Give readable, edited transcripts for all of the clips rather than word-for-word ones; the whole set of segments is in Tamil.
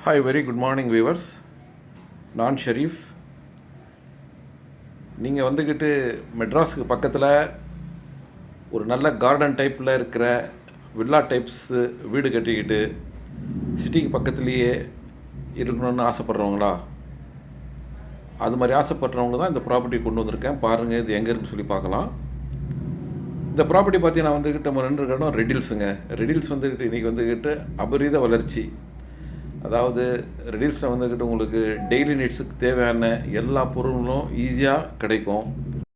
Hi, very good morning viewers. நான் ஷெரீஃப். நீங்கள் வந்துக்கிட்டு மெட்ராஸுக்கு பக்கத்தில் ஒரு நல்ல கார்டன் டைப்பில் இருக்கிற வில்லா டைப்ஸு வீடு கட்டிக்கிட்டு சிட்டிக்கு பக்கத்துலேயே இருக்கணும்னு ஆசைப்பட்றவங்களா? அது மாதிரி ஆசைப்பட்றவங்க தான் இந்த ப்ராப்பர்ட்டி கொண்டு வந்திருக்கேன். பாருங்கள், இது எங்கே இருக்குன்னு சொல்லி பார்க்கலாம். இந்த ப்ராப்பர்ட்டி பார்த்தீங்கன்னா வந்துக்கிட்டு நம்ம ரெண்டு இடம் ரெடில்ஸுங்க. ரெடில்ஸ் வந்துக்கிட்டு இன்றைக்கி வந்துக்கிட்டு அபரீத வளர்ச்சி. அதாவது ரெடில்ஸில் வந்துக்கிட்டு உங்களுக்கு டெய்லி நீட்ஸுக்கு தேவையான எல்லா பொருளும் ஈஸியாக கிடைக்கும்.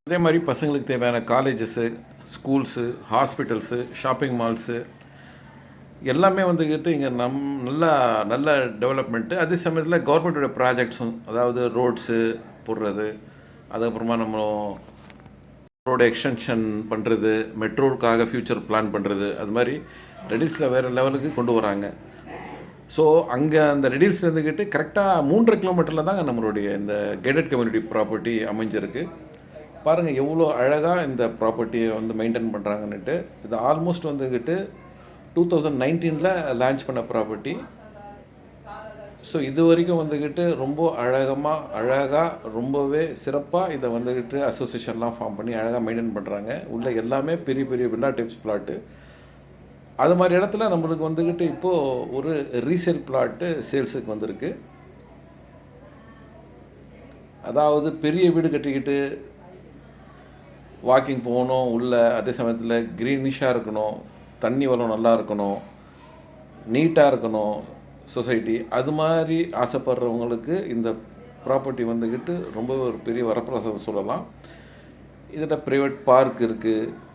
அதே மாதிரி பசங்களுக்கு தேவையான colleges, schools, hospitals, shopping malls எல்லாமே வந்துக்கிட்டு இங்கே நல்ல டெவலப்மெண்ட்டு. அதே சமயத்தில் கவர்மெண்ட்டோட ப்ராஜெக்ட்ஸும், அதாவது ரோட்ஸு போடுறது, அதுக்கப்புறமா நம்ம ரோடு எக்ஸ்டென்ஷன் பண்ணுறது, மெட்ரோவுக்காக ஃப்யூச்சர் பிளான் பண்ணுறது, அது மாதிரி ரெடில்ஸில் வேறு லெவலுக்கு கொண்டு வராங்க. ஸோ அங்கே அந்த ரெடில்ஸ் இருந்துக்கிட்டு கரெக்டாக 3.5 கிலோமீட்டரில் தாங்க நம்மளுடைய இந்த கேட்டட் கம்யூனிட்டி ப்ராப்பர்ட்டி அமைஞ்சிருக்கு. பாருங்கள் எவ்வளோ அழகாக இந்த ப்ராப்பர்ட்டியை மெயின்டைன் பண்ணுறாங்கன்னுட்டு. இது ஆல்மோஸ்ட் வந்துக்கிட்டு 2019 லான்ச் பண்ண ப்ராப்பர்ட்டி. ஸோ இது வரைக்கும் வந்துக்கிட்டு ரொம்ப அழகாக ரொம்பவே சிறப்பாக இதை வந்துக்கிட்டு அசோசியேஷன்லாம் ஃபார்ம் பண்ணி அழகாக மெயின்டைன் பண்ணுறாங்க. உள்ள எல்லாமே பெரிய பெரிய வில்லா டைப்ஸ் பிளாட்டு. அது மாதிரி இடத்துல நம்மளுக்கு வந்துக்கிட்டு இப்போது ஒரு ரீசேல் பிளாட்டு சேல்ஸுக்கு வந்திருக்கு. அதாவது பெரிய வீடு கட்டிக்கிட்டு வாக்கிங் போகணும் உள்ள, அதே சமயத்தில் க்ரீனிஷாக இருக்கணும், தண்ணி வளம் நல்லா இருக்கணும், நீட்டாக இருக்கணும் சொசைட்டி, அது மாதிரி ஆசைப்படுறவங்களுக்கு இந்த ப்ராப்பர்ட்டி வந்துக்கிட்டு ரொம்ப ஒரு பெரிய வரப்பிரசாதம் சொல்லலாம். இதில் ப்ரைவேட் பார்க் இருக்குது.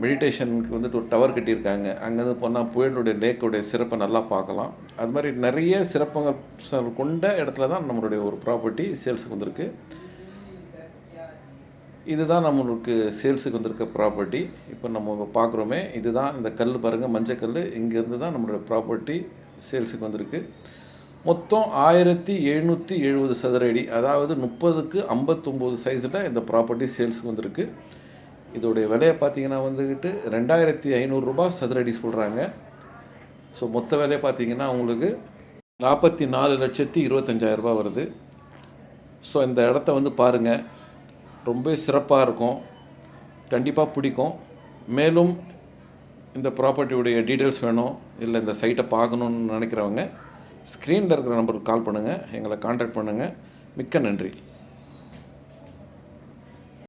மெடிடேஷனுக்கு வந்துட்டு ஒரு டவர் கட்டியிருக்காங்க. அங்கேருந்து போனால் புயலுடைய லேக்குடைய சிறப்பை நல்லா பார்க்கலாம். அது மாதிரி நிறைய சிறப்புகள் கொண்ட இடத்துல தான் நம்மளுடைய ஒரு ப்ராப்பர்ட்டி சேல்ஸுக்கு வந்திருக்கு. இதுதான் நம்மளுக்கு சேல்ஸுக்கு வந்திருக்க ப்ராப்பர்ட்டி. இப்போ நம்ம பார்க்குறோமே, இதுதான் இந்த கல் பாருங்கள், மஞ்சக்கல். இங்கேருந்து தான் நம்மளுடைய ப்ராப்பர்ட்டி சேல்ஸுக்கு வந்திருக்கு. மொத்தம் 1770 சதுர அடி, அதாவது 30க்கு 59 சைஸில் இந்த ப்ராப்பர்ட்டி சேல்ஸுக்கு வந்திருக்கு. இதோடைய விலையை பார்த்தீங்கன்னா வந்துக்கிட்டு 2500 ரூபாய் சதுரடி சொல்கிறாங்க. ஸோ மொத்த விலையை பார்த்தீங்கன்னா உங்களுக்கு 44,25,000 ரூபாய் வருது. ஸோ இந்த இடத்த பாருங்கள், ரொம்ப சிறப்பாக இருக்கும், கண்டிப்பாக பிடிக்கும். மேலும் இந்த ப்ராப்பர்ட்டியுடைய டீட்டெயில்ஸ் வேணும், இல்லை இந்த சைட்டை பார்க்கணுன்னு நினைக்கிறவங்க ஸ்க்ரீனில் இருக்கிற நம்பருக்கு கால் பண்ணுங்கள், எங்களை கான்டாக்ட் பண்ணுங்கள். மிக்க நன்றி.